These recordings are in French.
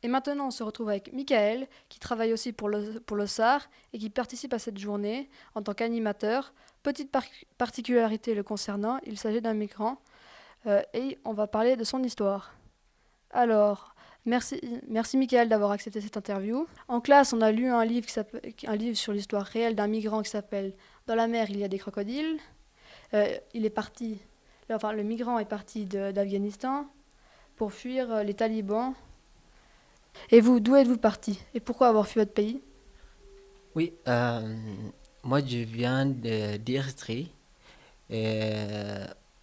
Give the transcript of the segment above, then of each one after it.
Et maintenant, on se retrouve avec Michael, qui travaille aussi pour le SAR et qui participe à cette journée en tant qu'animateur. Petite particularité le concernant, il s'agit d'un migrant et on va parler de son histoire. Alors, merci, merci Michael d'avoir accepté cette interview. En classe, on a lu un livre sur l'histoire réelle d'un migrant qui s'appelle Dans la mer, il y a des crocodiles. Il est parti, enfin, le migrant est parti d'Afghanistan pour fuir les talibans. Et vous, d'où êtes-vous parti? Et pourquoi avoir fui votre pays? Oui, moi je viens d'Érythrée et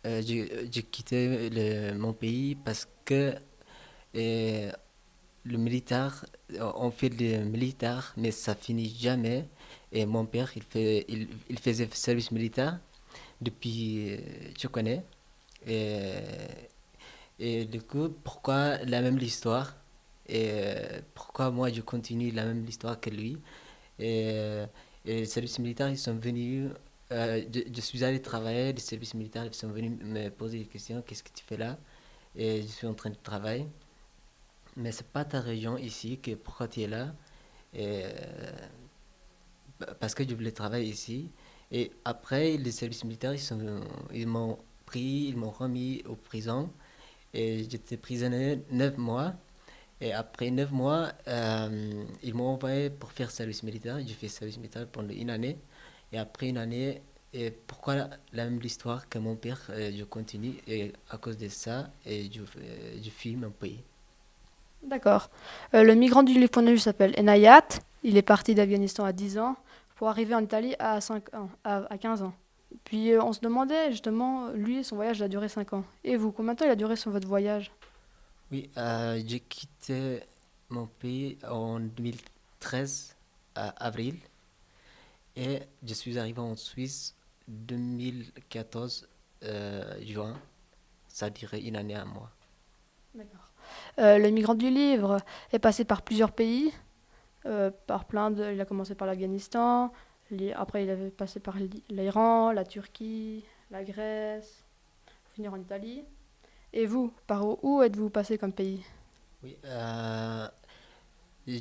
j'ai quitté mon pays parce que euh, le militaire, on fait le militaire, mais ça finit jamais. Et mon père, il faisait service militaire depuis, je connais. Et, et du coup, pourquoi la même histoire? Et pourquoi moi je continue la même histoire que lui? Et, euh, et les services militaires, ils sont venus. Je suis allé travailler, les services militaires, ils sont venus me poser des questions. Qu'est-ce que tu fais là? Et je suis en train de travailler. Mais c'est pas ta région ici, pourquoi tu es là? Et, parce que je voulais travailler ici. Et après, les services militaires, ils m'ont pris, ils m'ont remis aux prisons. Et j'étais prisonnier 9 mois. Et après 9 mois, ils m'ont envoyé pour faire service militaire. J'ai fait service militaire pendant une année. Et après une année, et pourquoi la même histoire que mon père, je continue. Et à cause de ça, je fuis mon pays. D'accord. Le migrant du livre qu'on a lu s'appelle Enayat. Il est parti d'Afghanistan à 10 ans pour arriver en Italie à 5 ans, à 15 ans. Puis on se demandait justement, lui, son voyage a duré 5 ans. Et vous, combien de temps il a duré sur votre voyage? Oui, j'ai quitté mon pays en 2013, avril. Et je suis arrivé en Suisse 2014, juin. Ça a duré une année à moi. D'accord. Le migrant du livre est passé par plusieurs pays, par plein de... Il a commencé par l'Afghanistan, après il avait passé par l'Iran, la Turquie, la Grèce, pour finir en Italie. Et vous, par où êtes-vous passé comme pays? Oui, je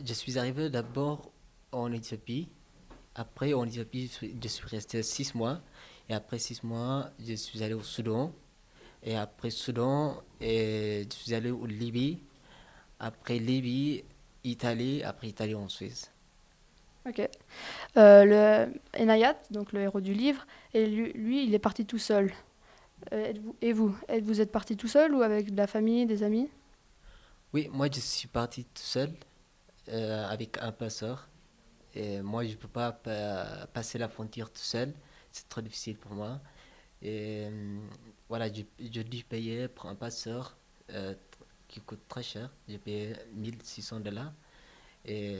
je suis arrivé d'abord en Éthiopie. Après, en Éthiopie, je suis resté 6 mois. Et après 6 mois, je suis allé au Soudan. Et après Soudan, je suis allé au Libye. Après Libye, Italie. Après Italie, en Suisse. Ok. Le Enayat, donc le héros du livre, et lui, il est parti tout seul. Vous êtes parti tout seul ou avec de la famille, des amis? Oui, moi, je suis parti tout seul avec un passeur. Et moi, je ne peux pas passer la frontière tout seul. C'est trop difficile pour moi. Et voilà, je dû payer pour un passeur euh, qui coûte très cher. J'ai payé 1600 $. Et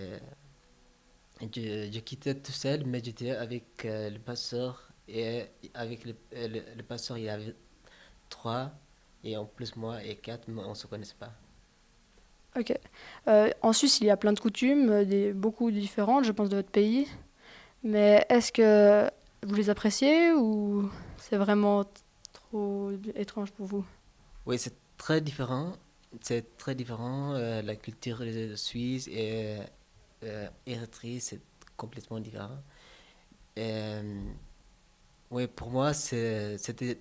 je quittais tout seul, mais j'étais avec le passeur. Et avec le passeur, il y avait trois. Et en plus, moi et quatre, mais on ne se connaissait pas. Ok. En Suisse, il y a plein de coutumes, beaucoup différentes, je pense, de votre pays. Mais est-ce que vous les appréciez ou c'est vraiment trop étrange pour vous? Oui, c'est très différent. C'est très différent. La culture suisse et Érythrée, c'est complètement différent. Euh, oui, pour moi, c'était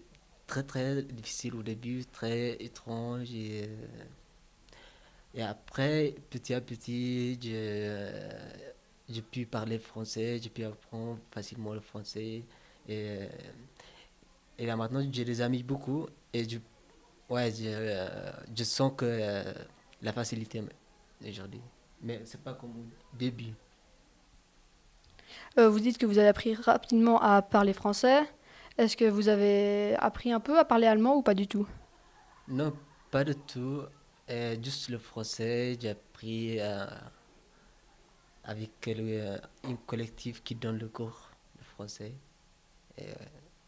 très très difficile au début, très étrange. Et après, petit à petit, j'ai pu parler français, j'ai pu apprendre facilement le français. Et, et là maintenant, j'ai des amis beaucoup. Et ouais, je sens que la facilité aujourd'hui. Mais c'est pas comme au début. Vous dites que vous avez appris rapidement à parler français. Est-ce que vous avez appris un peu à parler allemand ou pas du tout? Non, pas du tout. Juste le français, j'ai appris avec une collective qui donne le cours de français. Et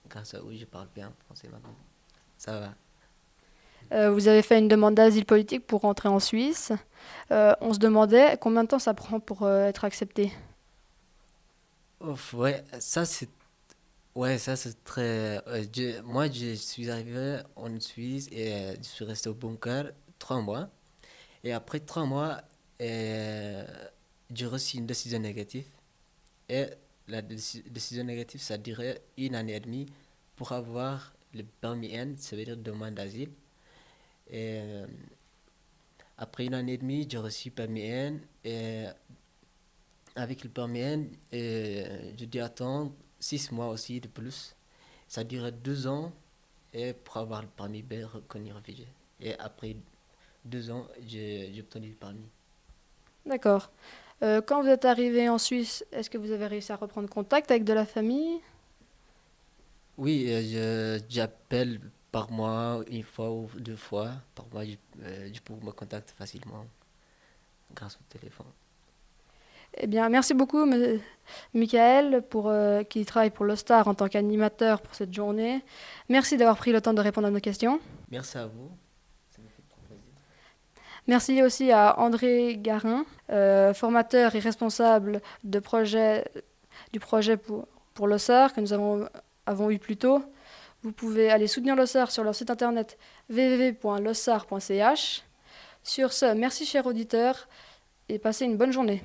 grâce à eux, je parle bien français maintenant. Ça va. Vous avez fait une demande d'asile politique pour rentrer en Suisse. On se demandait combien de temps ça prend pour être accepté. Ouf, ouais, ça c'est très. Moi, je suis arrivé en Suisse et je suis resté au bunker 3 mois. Et après 3 mois, euh, j'ai reçu une décision négative. Et la décision négative, ça durait 1 année et demie pour avoir le permis N, ça veut dire demande d'asile. Et après 1 année et demie, j'ai reçu le permis N. Et avec le permis N, j'ai dû attendre 6 mois aussi de plus. Ça durait 2 ans et pour avoir le permis B reconnu réfugié. Et après 2 ans, j'ai obtenu le permis. D'accord. Quand vous êtes arrivé en Suisse, est-ce que vous avez réussi à reprendre contact avec de la famille? Oui, j'appelle par mois, 1 fois ou 2 fois par mois, je peux me contacter facilement grâce au téléphone. Eh bien, merci beaucoup, Michael, qui travaille pour le Star en tant qu'animateur pour cette journée. Merci d'avoir pris le temps de répondre à nos questions. Merci à vous, ça me fait trop plaisir. Merci aussi à André Garin, formateur et responsable du projet pour l'OSAR que nous avons eu plus tôt. Vous pouvez aller soutenir l'OSAR sur leur site internet www.lossar.ch. Sur ce, merci chers auditeurs et passez une bonne journée.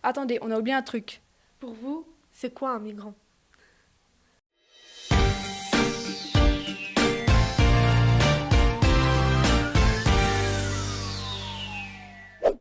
Attendez, on a oublié un truc. Pour vous, c'est quoi un migrant?